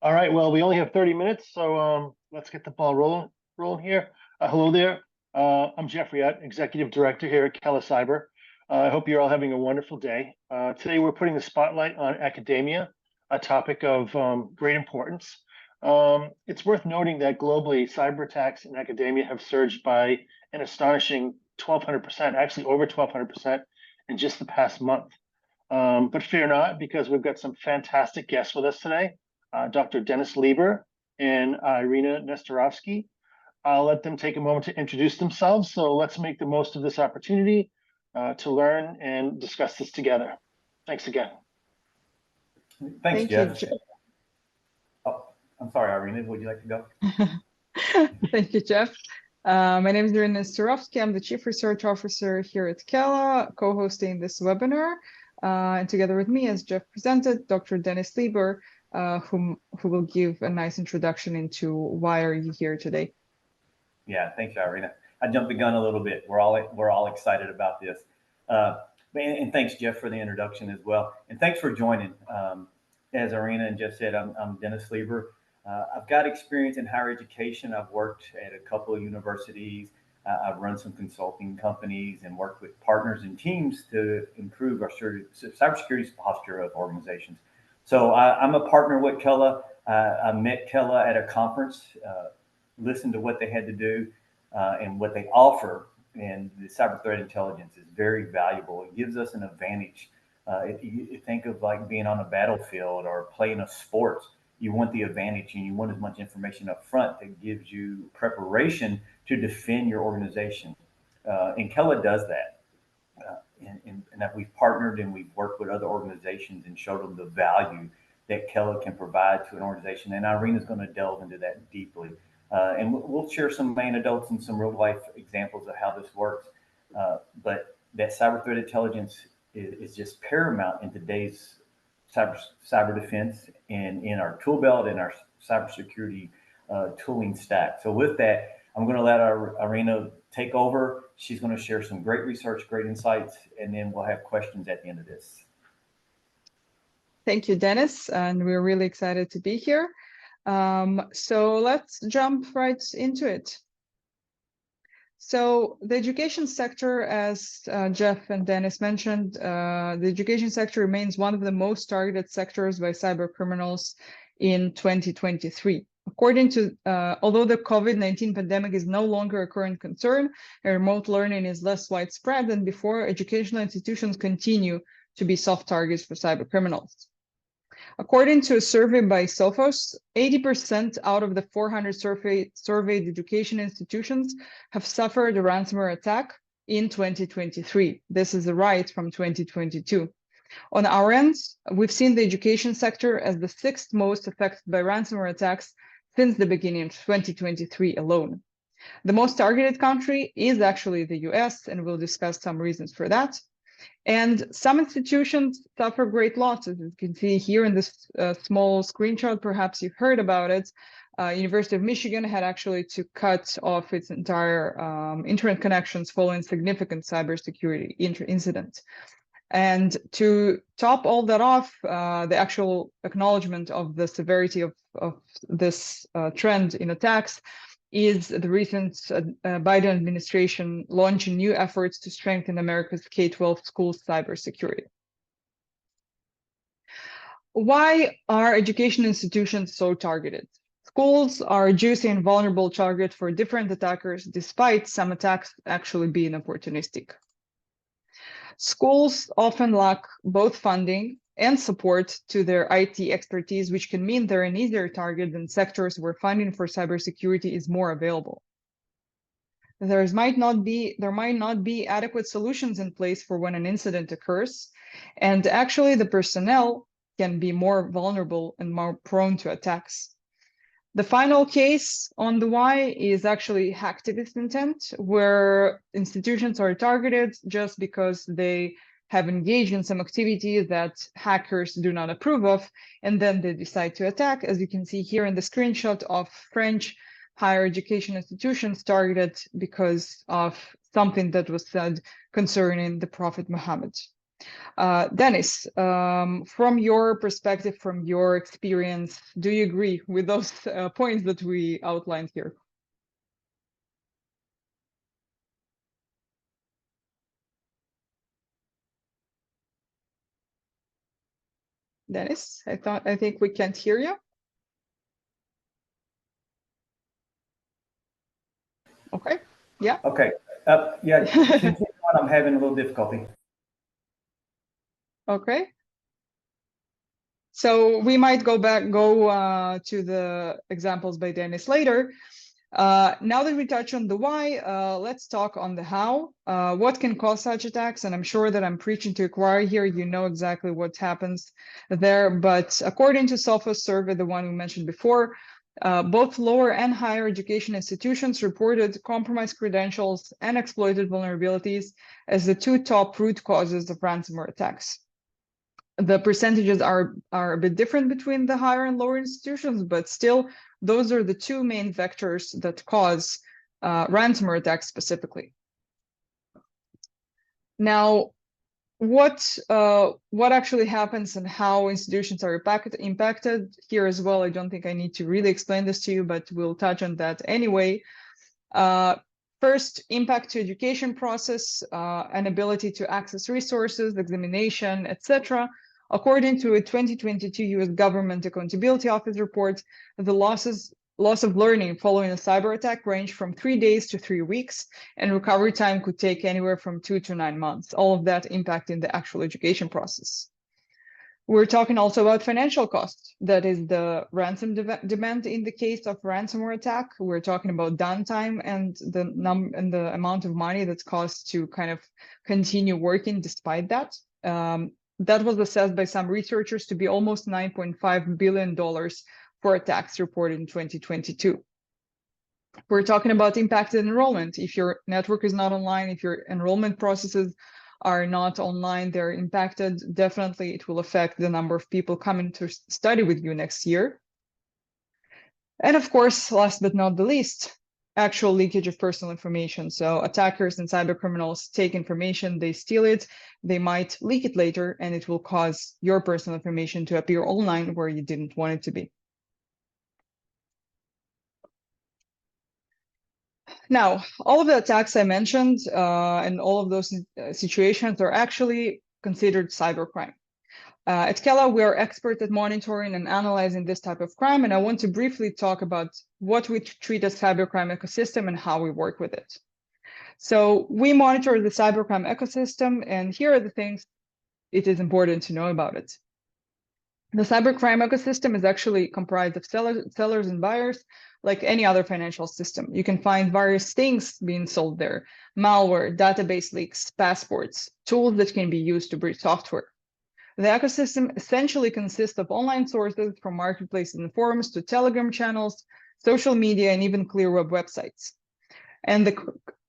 All right, well, we only have 30 minutes, so let's get the ball rolling here. Hello there. I'm Jeffrey Utt, Executive Director here at Kella Cyber. I hope you're all having a wonderful day. Today, we're putting the spotlight on academia, a topic of great importance. It's worth noting that globally, cyber attacks in academia have surged by an astonishing 1,200%, actually over 1,200% in just the past month. But fear not, because we've got some fantastic guests with us today. Dr. Dennis Lieber and Irina Nestorovsky. I'll let them take a moment to introduce themselves. So let's make the most of this opportunity to learn and discuss this together. Thanks again. Thanks, Jeff. Oh, I'm sorry, Irina, would you like to go? Thank you, Jeff. My name is Irina Nestorovsky. I'm the Chief Research Officer here at Kella, co-hosting this webinar. And together with me, as Jeff presented, Dr. Dennis Lieber, who will give a nice introduction into why are you here today. Yeah, thanks, Irina. I jumped the gun a little bit. We're all excited about this. And thanks, Jeff, for the introduction as well. And thanks for joining. As Irina and Jeff said, I'm Dennis Lieber. I've got experience in higher education. I've worked at a couple of universities. I've run some consulting companies and worked with partners and teams to improve our cybersecurity posture of organizations. So I'm a partner with Kella. I met Kella at a conference, listened to what they had to do and what they offer. And the cyber threat intelligence is very valuable. It gives us an advantage. If you think of like being on a battlefield or playing a sport, you want the advantage and you want as much information up front that gives you preparation to defend your organization. And Kella does that. And that we've partnered and we've worked with other organizations and showed them the value that Kella can provide to an organization. And Irina is going to delve into that deeply. And we'll share some anecdotes and some real life examples of how this works. But that cyber threat intelligence is just paramount in today's cyber defense and in our tool belt and our cybersecurity tooling stack. So with that, I'm going to let Irina take over. She's going to share some great research, great insights, and then we'll have questions at the end of this. Thank you, Dennis, and we're really excited to be here. So let's jump right into it. So the education sector, as Jeff and Dennis mentioned, the education sector remains one of the most targeted sectors by cyber criminals in 2023. According to, although the COVID-19 pandemic is no longer a current concern, and remote learning is less widespread than before, educational institutions continue to be soft targets for cyber criminals. According to a survey by Sophos, 80% out of the 400 surveyed education institutions have suffered a ransomware attack in 2023. This is a rise from 2022. On our end, we've seen the education sector as the 6th most affected by ransomware attacks since the beginning of 2023 alone. The most targeted country is actually the US, and we'll discuss some reasons for that. And some institutions suffer great losses. As you can see here in this small screenshot, perhaps you've heard about it. University of Michigan had actually to cut off its entire internet connections following significant cybersecurity incident. And to top all that off, the actual acknowledgement of the severity of this trend in attacks is the recent Biden administration launching new efforts to strengthen America's K-12 schools' cybersecurity. Why are education institutions so targeted? Schools are a juicy and vulnerable target for different attackers, despite some attacks actually being opportunistic. Schools often lack both funding and support to their IT expertise, which can mean they're an easier target than sectors where funding for cybersecurity is more available. There might not be adequate solutions in place for when an incident occurs, and actually the personnel can be more vulnerable and more prone to attacks. The final case on the why is actually hacktivist intent, where institutions are targeted just because they have engaged in some activity that hackers do not approve of, and then they decide to attack, as you can see here in the screenshot of French higher education institutions targeted because of something that was said concerning the Prophet Muhammad. Dennis, from your perspective, from your experience, do you agree with those points that we outlined here? Dennis, I think we can't hear you. Okay. Yeah. Okay. Yeah. Continue on. I'm having a little difficulty. Okay. So we might go to the examples by Dennis later. Now that we touch on the why, let's talk on the how. What can cause such attacks? And I'm sure that I'm preaching to a choir here. You know exactly what happens there. But according to Sophos survey, the one we mentioned before, both lower and higher education institutions reported compromised credentials and exploited vulnerabilities as the two top root causes of ransomware attacks. The percentages are a bit different between the higher and lower institutions, but still, those are the two main vectors that cause ransomware attacks specifically. Now, what actually happens and how institutions are impacted here as well? I don't think I need to really explain this to you, but we'll touch on that anyway. First, impact to education process, and ability to access resources, examination, etc. According to a 2022 US Government Accountability Office report, the loss of learning following a cyber attack range from 3 days to 3 weeks, and recovery time could take anywhere from 2 to 9 months, all of that impacting the actual education process. We're talking also about financial costs. That is the ransom demand in the case of ransomware attack. We're talking about downtime and the amount of money that's cost to kind of continue working despite that. That was assessed by some researchers to be almost $9.5 billion for attacks reported in 2022. We're talking about impacted enrollment. If your network is not online, if your enrollment processes are not online, they're impacted. Definitely, it will affect the number of people coming to study with you next year. And of course, last but not the least, actual leakage of personal information. So attackers and cyber criminals take information, they steal it, they might leak it later, and it will cause your personal information to appear online where you didn't want it to be. Now, all of the attacks I mentioned and all of those situations are actually considered cybercrime. At Kela, we are experts at monitoring and analyzing this type of crime, and I want to briefly talk about what we treat as cybercrime ecosystem and how we work with it. So we monitor the cybercrime ecosystem, and here are the things it is important to know about it. The cybercrime ecosystem is actually comprised of sellers and buyers, like any other financial system. You can find various things being sold there: malware, database leaks, passports, tools that can be used to breach software. The ecosystem essentially consists of online sources from marketplaces and forums to Telegram channels, social media, and even clear web websites. And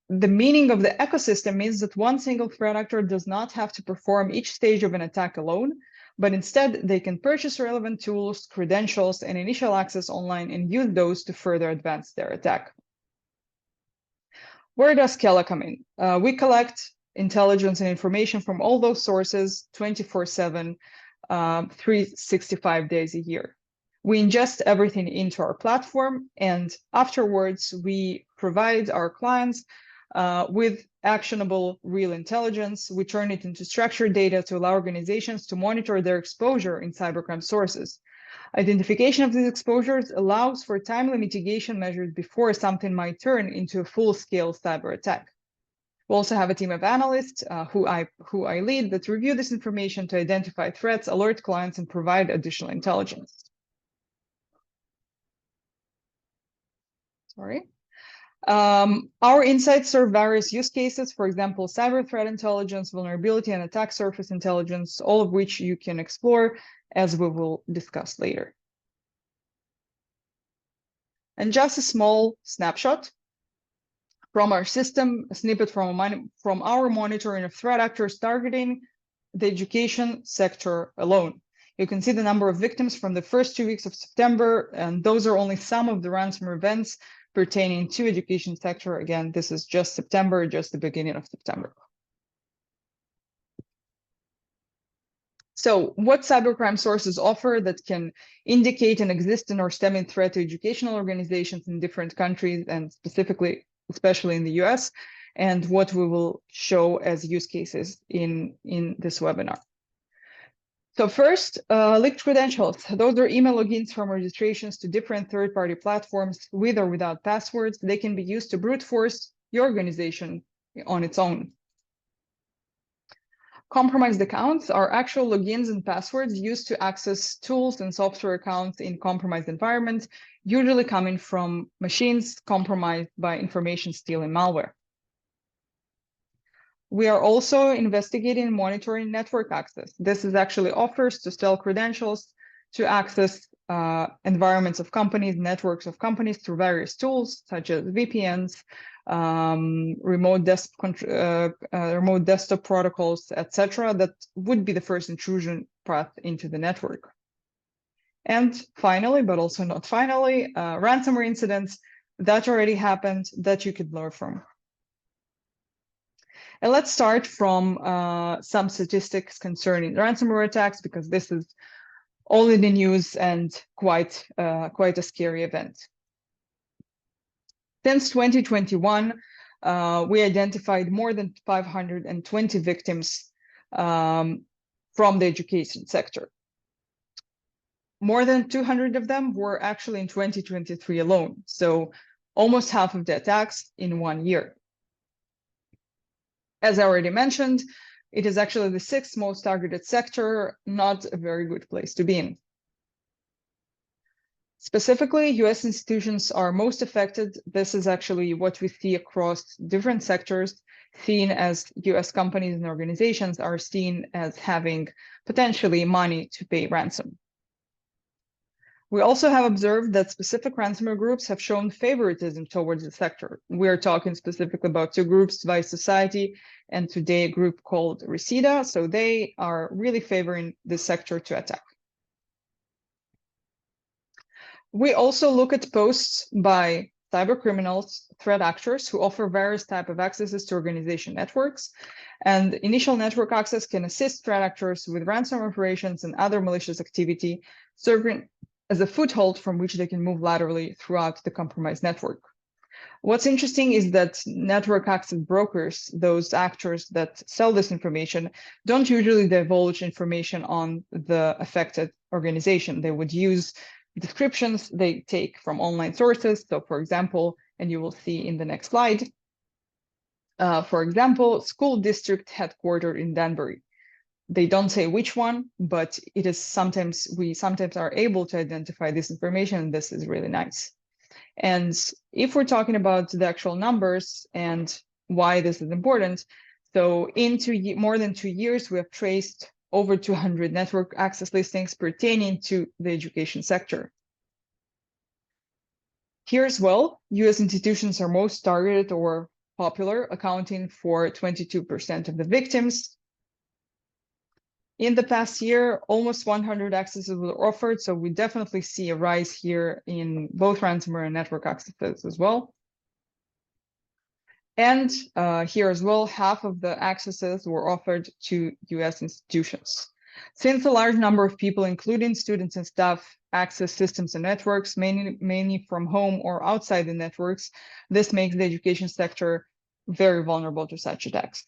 the meaning of the ecosystem means that one single threat actor does not have to perform each stage of an attack alone, but instead they can purchase relevant tools, credentials, and initial access online and use those to further advance their attack. Where does Kela come in? We collect intelligence and information from all those sources 24/7, 365 days a year. We ingest everything into our platform, and afterwards we provide our clients with actionable real intelligence. We turn it into structured data to allow organizations to monitor their exposure in cybercrime sources. Identification of these exposures allows for timely mitigation measures before something might turn into a full-scale cyber attack. We also have a team of analysts who I lead that review this information to identify threats, alert clients, and provide additional intelligence. Sorry. Our insights serve various use cases, for example, cyber threat intelligence, vulnerability and attack surface intelligence, all of which you can explore as we will discuss later. And just a small snapshot from our system, a snippet from our monitoring of threat actors targeting the education sector alone. You can see the number of victims from the first 2 weeks of September, and those are only some of the ransomware events pertaining to education sector. Again, this is just September, just the beginning of September. So what cybercrime sources offer that can indicate an existing or stemming threat to educational organizations in different countries and especially in the US, and what we will show as use cases in this webinar. So first, leaked credentials. Those are email logins from registrations to different third-party platforms with or without passwords. They can be used to brute force your organization on its own. Compromised accounts are actual logins and passwords used to access tools and software accounts in compromised environments, usually coming from machines compromised by information stealing malware. We are also investigating and monitoring network access. This is actually offers to sell credentials to access environments of companies, networks of companies through various tools such as VPNs, remote desktop protocols, etc. That would be the first intrusion path into the network. And finally, but also not finally, ransomware incidents that already happened that you could learn from. And let's start from some statistics concerning ransomware attacks, because this is all in the news and quite a scary event. Since 2021, we identified more than 520 victims from the education sector. More than 200 of them were actually in 2023 alone, so almost half of the attacks in 1 year. As I already mentioned, it is actually the 6th most targeted sector, not a very good place to be in. Specifically, US institutions are most affected. This is actually what we see across different sectors, seen as US companies and organizations are seen as having potentially money to pay ransom. We also have observed that specific ransomware groups have shown favoritism towards the sector. We are talking specifically about 2 groups, Vice Society and today a group called Reseda. So they are really favoring this sector to attack. We also look at posts by cyber criminals, threat actors who offer various types of accesses to organization networks. And initial network access can assist threat actors with ransom operations and other malicious activity, serving as a foothold from which they can move laterally throughout the compromised network. What's interesting is that network access brokers, those actors that sell this information, don't usually divulge information on the affected organization. They would use descriptions they take from online sources. So for example, and you will see in the next slide, for example, school district headquartered in Danbury. They don't say which one, but it is we sometimes are able to identify this information, and this is really nice. And if we're talking about the actual numbers and why this is important, so in more than 2 years, we have traced over 200 network access listings pertaining to the education sector. Here as well, US institutions are most targeted or popular, accounting for 22% of the victims. In the past year, almost 100 accesses were offered, so we definitely see a rise here in both ransomware and network accesses as well. And here as well, half of the accesses were offered to US institutions. Since a large number of people, including students and staff, access systems and networks, mainly from home or outside the networks, this makes the education sector very vulnerable to such attacks.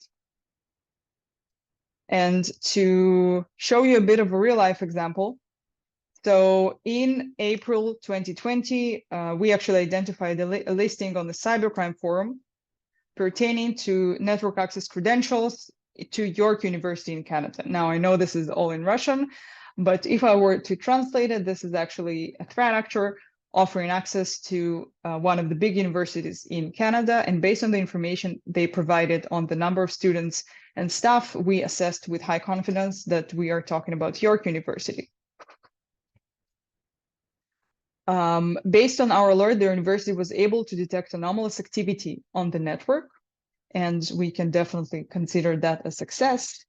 And to show you a bit of a real-life example, so in April 2020, we actually identified a listing on the Cybercrime Forum pertaining to network access credentials to York University in Canada. Now, I know this is all in Russian, but if I were to translate it, this is actually a threat actor offering access to one of the big universities in Canada. And based on the information they provided on the number of students and staff, we assessed with high confidence that we are talking about York University. Based on our alert, the university was able to detect anomalous activity on the network, and we can definitely consider that a success.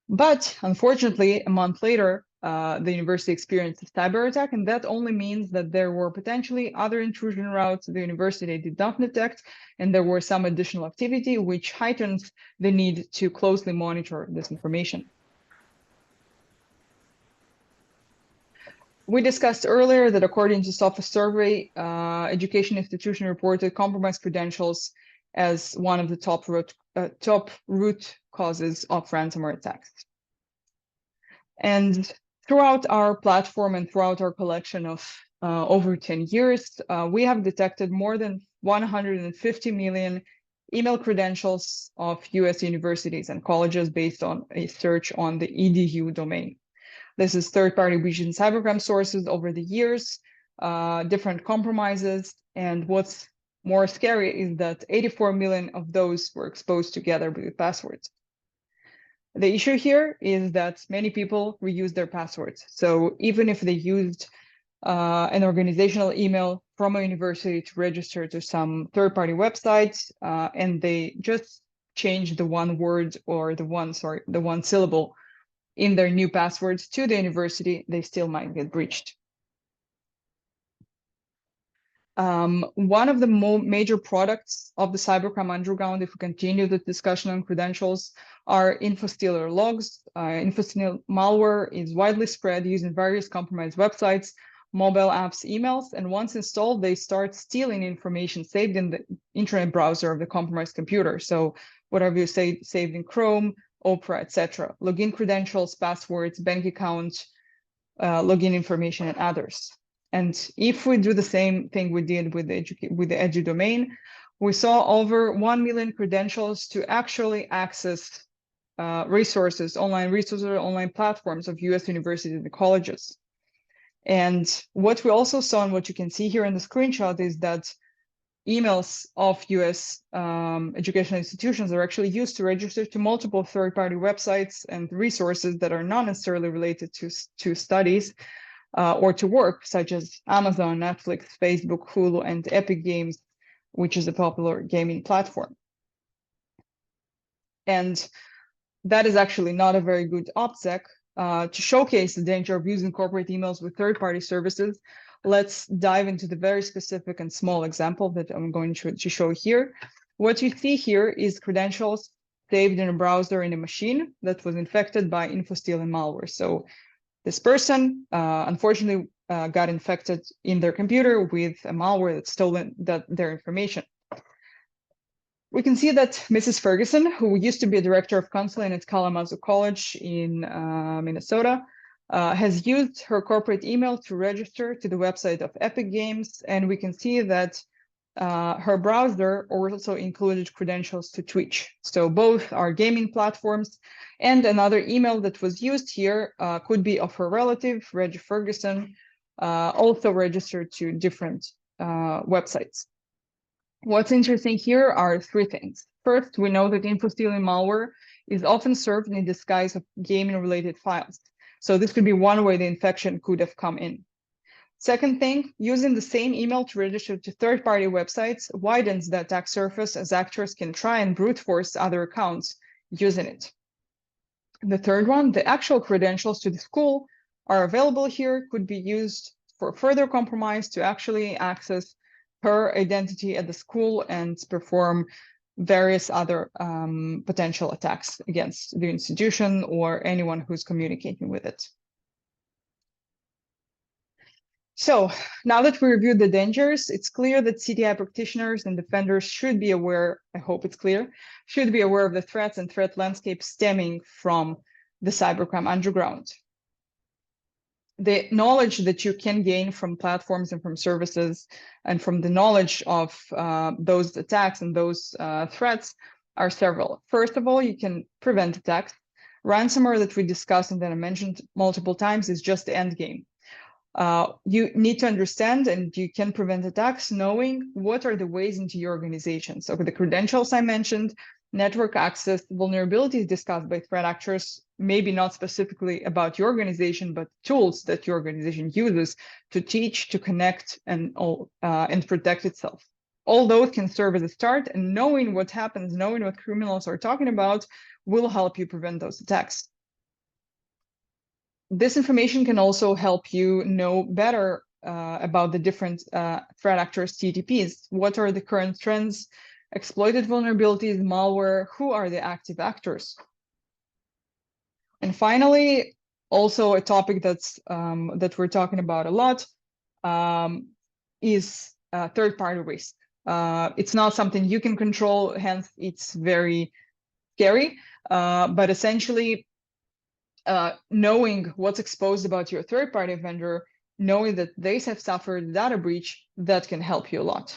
But unfortunately, a month later, the university experienced a cyber attack, and that only means that there were potentially other intrusion routes the university did not detect, and there were some additional activity which heightens the need to closely monitor this information. We discussed earlier that according to Sophos survey, education institution reported compromised credentials as one of the top root causes of ransomware attacks. And throughout our platform and throughout our collection of over 10 years, we have detected more than 150 million email credentials of US universities and colleges based on a search on the edu domain. This is third-party breach and cybercrime sources over the years, different compromises, and what's more scary is that 84 million of those were exposed together with passwords. The issue here is that many people reuse their passwords. So even if they used an organizational email from a university to register to some third-party websites, and they just change the one word or the one syllable in their new passwords to the university, they still might get breached. One of the major products of the cybercrime underground, if we continue the discussion on credentials, are infostealer logs. Infostealer malware is widely spread using various compromised websites, mobile apps, emails, and once installed, they start stealing information saved in the internet browser of the compromised computer. So whatever you saved in Chrome, Opera, etc. Login credentials, passwords, bank accounts, login information, and others. And if we do the same thing we did with the edu domain, we saw over 1 million credentials to actually access resources, online platforms of US universities and colleges. And what we also saw, and what you can see here in the screenshot, is that emails of US educational institutions are actually used to register to multiple third-party websites and resources that are not necessarily related to studies or to work, such as Amazon, Netflix, Facebook, Hulu, and Epic Games, which is a popular gaming platform. And that is actually not a very good OPSEC. To showcase the danger of using corporate emails with third-party services, let's dive into the very specific and small example that I'm going to show here. What you see here is credentials saved in a browser in a machine that was infected by infostealing malware. So this person, unfortunately, got infected in their computer with a malware that stolen their information. We can see that Mrs. Ferguson, who used to be a director of counseling at Kalamazoo College in Minnesota, has used her corporate email to register to the website of Epic Games, and we can see that her browser also included credentials to Twitch. So both are gaming platforms, and another email that was used here could be of her relative, Reggie Ferguson, also registered to different websites. What's interesting here are three things. First, we know that infostealing malware is often served in the disguise of gaming-related files. So this could be one way the infection could have come in. Second thing, using the same email to register to third-party websites widens the attack surface as actors can try and brute force other accounts using it. The third one, the actual credentials to the school are available here, could be used for further compromise to actually access her identity at the school and perform various other potential attacks against the institution or anyone who's communicating with it. So now that we reviewed the dangers, it's clear that CTI practitioners and defenders should be aware, I hope it's clear, should be aware of the threats and threat landscape stemming from the cybercrime underground. The knowledge that you can gain from platforms and from services and from the knowledge of those attacks and those threats are several. First of all, you can prevent attacks. Ransomware that we discussed and that I mentioned multiple times is just the end game. You need to understand and you can prevent attacks knowing what are the ways into your organization. So the credentials I mentioned, network access, vulnerabilities discussed by threat actors, maybe not specifically about your organization, but tools that your organization uses to teach, to connect, and protect itself. All those can serve as a start, and knowing what happens, knowing what criminals are talking about, will help you prevent those attacks. This information can also help you know better about the different threat actors' TTPs. What are the current trends, exploited vulnerabilities, malware, who are the active actors? And finally, Also, a topic that we're talking about a lot is third-party risk. It's not something you can control, hence it's very scary. But essentially, knowing what's exposed about your third-party vendor, knowing that they have suffered a data breach, that can help you a lot.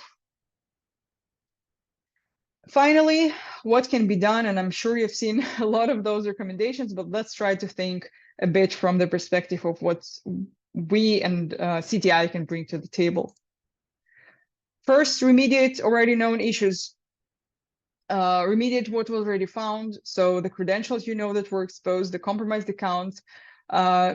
Finally, what can be done? And I'm sure you've seen a lot of those recommendations, but let's try to think a bit from the perspective of what we and CTI can bring to the table. First, remediate already known issues. Remediate what was already found. So the credentials that were exposed, the compromised accounts,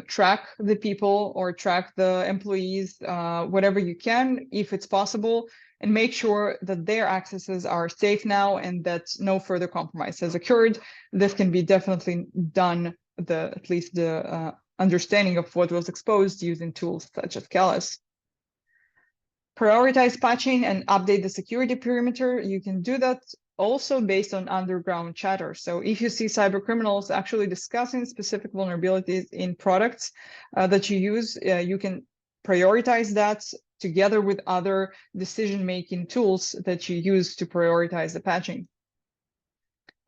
track the people or track the employees, whatever you can, if it's possible, and make sure that their accesses are safe now and that no further compromise has occurred. This can be definitely done, at least the understanding of what was exposed using tools such as Callus. Prioritize patching and update the security perimeter. You can do that also based on underground chatter. So if you see cyber criminals actually discussing specific vulnerabilities in products that you use, you can prioritize that together with other decision-making tools that you use to prioritize the patching.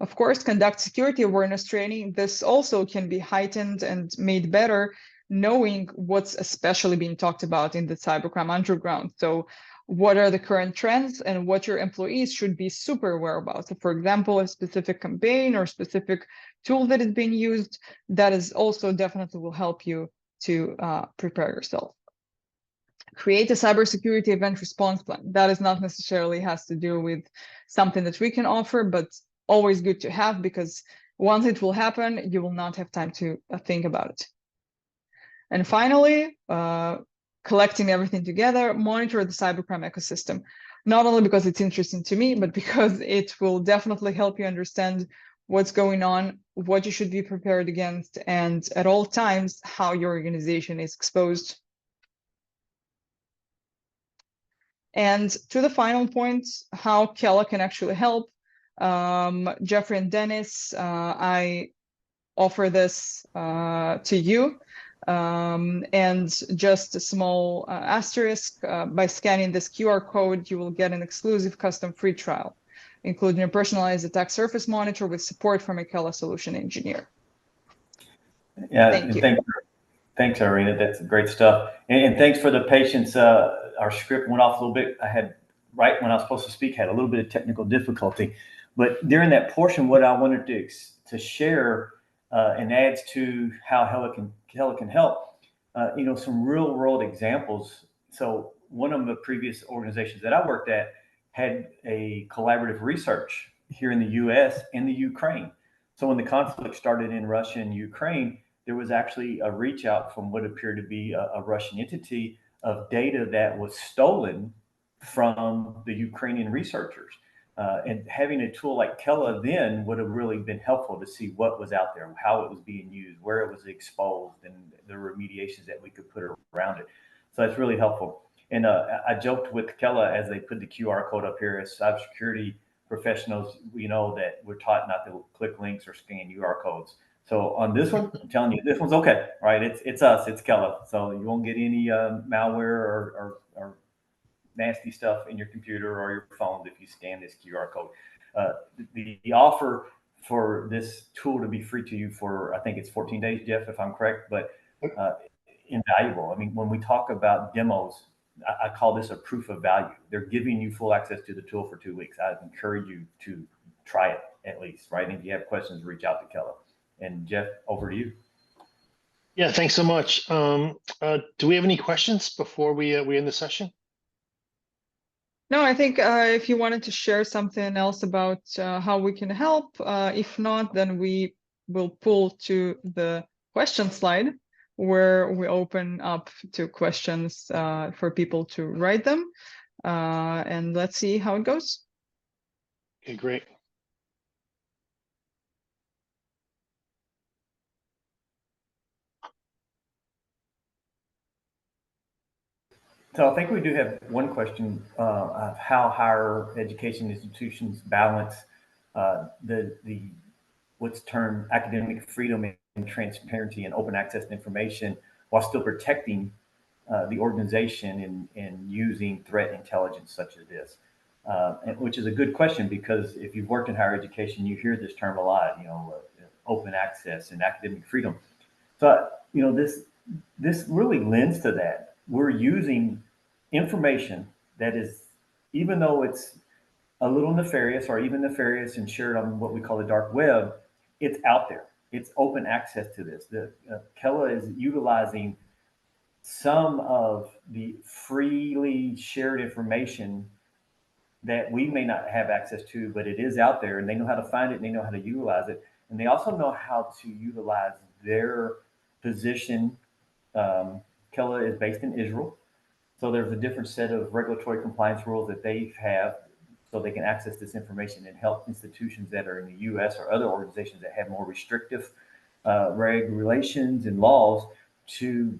Of course, conduct security awareness training. This also can be heightened and made better knowing what's especially being talked about in the cybercrime underground. So what are the current trends and what your employees should be super aware about. So for example, a specific campaign or specific tool that is being used, that is also definitely will help you to prepare yourself. Create a cybersecurity event response plan. That is not necessarily has to do with something that we can offer, but always good to have, because once it will happen, you will not have time to think about it. And finally, collecting everything together, monitor the cybercrime ecosystem, not only because it's interesting to me, but because it will definitely help you understand what's going on, what you should be prepared against, and at all times, how your organization is exposed. And to the final point, how Kela can actually help. Jeffrey and Dennis, I offer this to you. And just a small asterisk, by scanning this QR code, you will get an exclusive custom free trial, including a personalized attack surface monitor with support from a Kela solution engineer. Yeah, Thank you. Thanks, Irina. That's great stuff. And thanks for the patience. Our script went off a little bit. I had, right when I was supposed to speak, had a little bit of technical difficulty. But during that portion, what I wanted to share and adds to how Kela can help, some real world examples. So one of the previous organizations that I worked at had a collaborative research here in the US and the Ukraine. So when the conflict started in Russia and Ukraine, there was actually a reach out from what appeared to be a Russian entity of data that was stolen from the Ukrainian researchers. And having a tool like Kela then would have really been helpful to see what was out there, how it was being used, where it was exposed, and the remediations that we could put around it. So that's really helpful. And I joked with Kela as they put the QR code up here, as cybersecurity professionals, we know that we're taught not to click links or scan QR codes. So on this one, I'm telling you, this one's okay, right? It's us, it's Kela. So you won't get any malware or nasty stuff in your computer or your phone if you scan this QR code. The offer for this tool to be free to you for, I think it's 14 days, Jeff, if I'm correct, but invaluable. I mean, when we talk about demos, I call this a proof of value. They're giving you full access to the tool for 2 weeks. I encourage you to try it at least, right? And if you have questions, reach out to Kela. And Jeff, over to you. Yeah, thanks so much. Do we have any questions before we end the session? No, I think if you wanted to share something else about how we can help, if not, then we will pull to the question slide where we open up to questions for people to write them. And let's see how it goes. Okay, great. So I think we do have one question of how higher education institutions balance the what's termed academic freedom transparency and open access to information while still protecting the organization in using threat intelligence such as this. Which is a good question, because if you've worked in higher education, you hear this term a lot, open access and academic freedom. So, this really lends to that. We're using information that is, even though it's a little nefarious or even nefarious and shared on what we call the dark web, it's out there. It's open access to this. Kela is utilizing some of the freely shared information that we may not have access to, but it is out there, and they know how to find it and they know how to utilize it. And they also know how to utilize their position. Kela is based in Israel. So there's a different set of regulatory compliance rules that they have so they can access this information and help institutions that are in the US or other organizations that have more restrictive regulations and laws to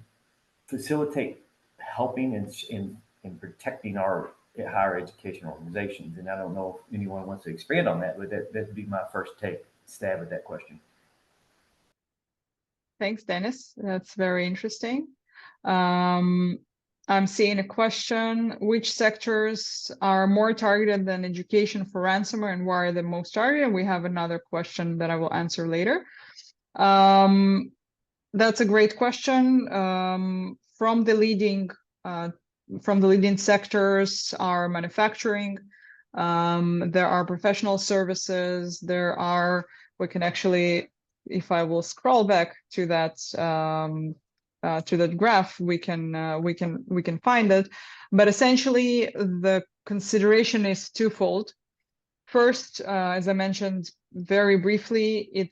facilitate helping and protecting our higher education organizations. And I don't know if anyone wants to expand on that, but that'd be my first stab at that question. Thanks, Dennis. That's very interesting. I'm seeing a question: which sectors are more targeted than education for ransomware, and why are they most targeted? We have another question that I will answer later. That's a great question. From the leading sectors are manufacturing. There are professional services. We can actually, if I will scroll back to that graph, we can find it. But essentially, the consideration is twofold. First, as I mentioned very briefly,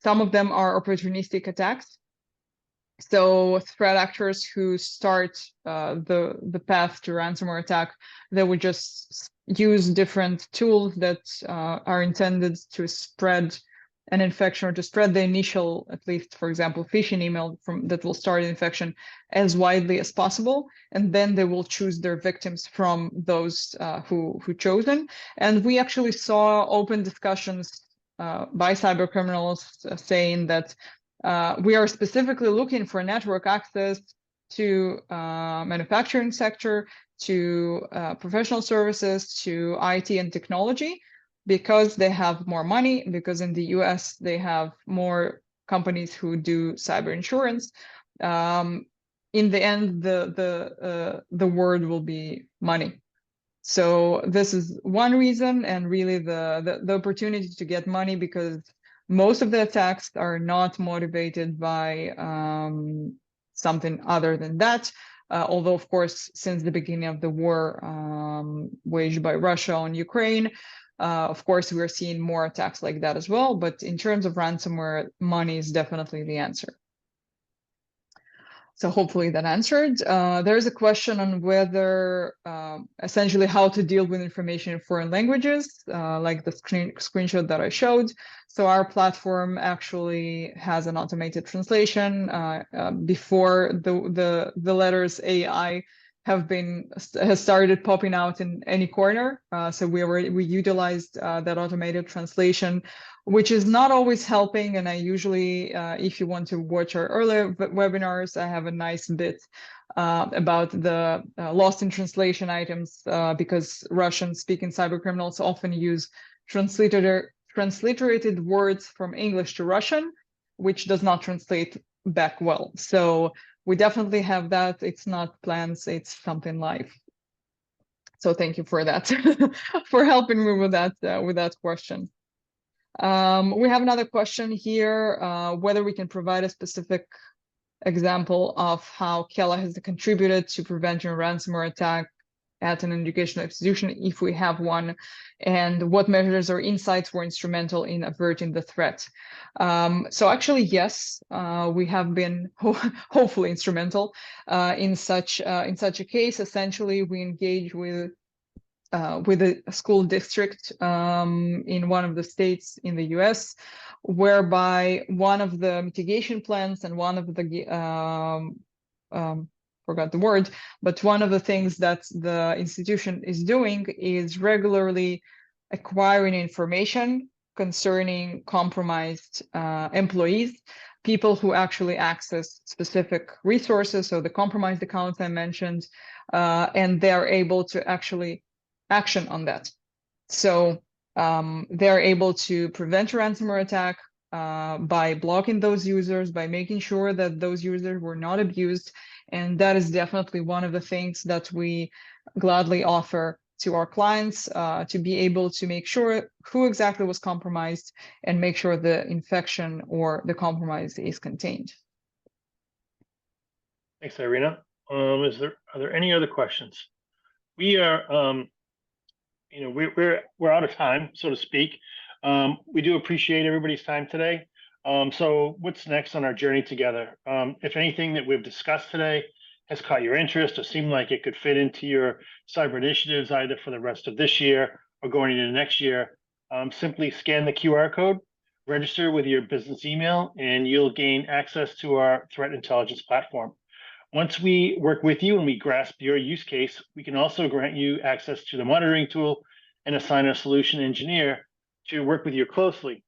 some of them are opportunistic attacks. So threat actors who start the path to ransomware attack, they would just use different tools that are intended to spread an infection or to spread the initial, at least, for example, phishing email that will start an infection as widely as possible. And then they will choose their victims from those who chosen. And we actually saw open discussions by cyber criminals saying that we are specifically looking for network access to manufacturing sector, to professional services, to IT and technology, because they have more money, because in the US they have more companies who do cyber insurance. In the end, the word will be money. So this is one reason, and really the opportunity to get money, because most of the attacks are not motivated by something other than that. Although, of course, since the beginning of the war waged by Russia on Ukraine, of course, we're seeing more attacks like that as well. But in terms of ransomware, money is definitely the answer. So hopefully that answered. There's a question on whether, essentially, how to deal with information in foreign languages, like the screenshot that I showed. So our platform actually has an automated translation. Before the letters AI has started popping out in any corner. So we utilized that automated translation, which is not always helping. And I usually, if you want to watch our earlier webinars, I have a nice bit about the lost in translation items, because Russian-speaking cybercriminals often use transliterated words from English to Russian, which does not translate back well. So we definitely have that. It's not plans, it's something live. So thank you for that, for helping me with that question. We have another question here, whether we can provide a specific example of how Kela has contributed to preventing a ransomware attack at an educational institution, if we have one, and what measures or insights were instrumental in averting the threat. So actually, yes, we have been hopefully instrumental in such a case. Essentially, we engage with a school district in one of the states in the US, whereby one of the mitigation plans and one of the forgot the word, but one of the things that the institution is doing is regularly acquiring information concerning compromised employees, people who actually access specific resources, so the compromised accounts I mentioned, and they're able to actually action on that. So they're able to prevent a ransomware attack by blocking those users, by making sure that those users were not abused. And that is definitely one of the things that we gladly offer to our clients, to be able to make sure who exactly was compromised and make sure the infection or the compromise is contained. Thanks, Irina. Are there any other questions? We are, we're out of time, so to speak. We do appreciate everybody's time today. So what's next on our journey together? If anything that we've discussed today has caught your interest or seemed like it could fit into your cyber initiatives, either for the rest of this year or going into next year, simply scan the QR code, register with your business email, and you'll gain access to our threat intelligence platform. Once we work with you and we grasp your use case, we can also grant you access to the monitoring tool and assign a solution engineer to work with you closely.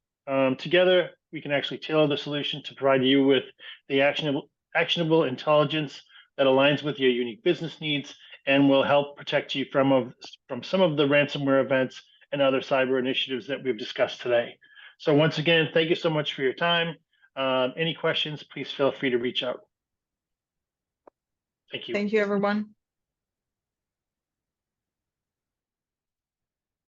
Together, we can actually tailor the solution to provide you with the actionable intelligence that aligns with your unique business needs and will help protect you from some of the ransomware events and other cyber initiatives that we've discussed today. So once again, thank you so much for your time. Any questions, please feel free to reach out. Thank you. Thank you, everyone.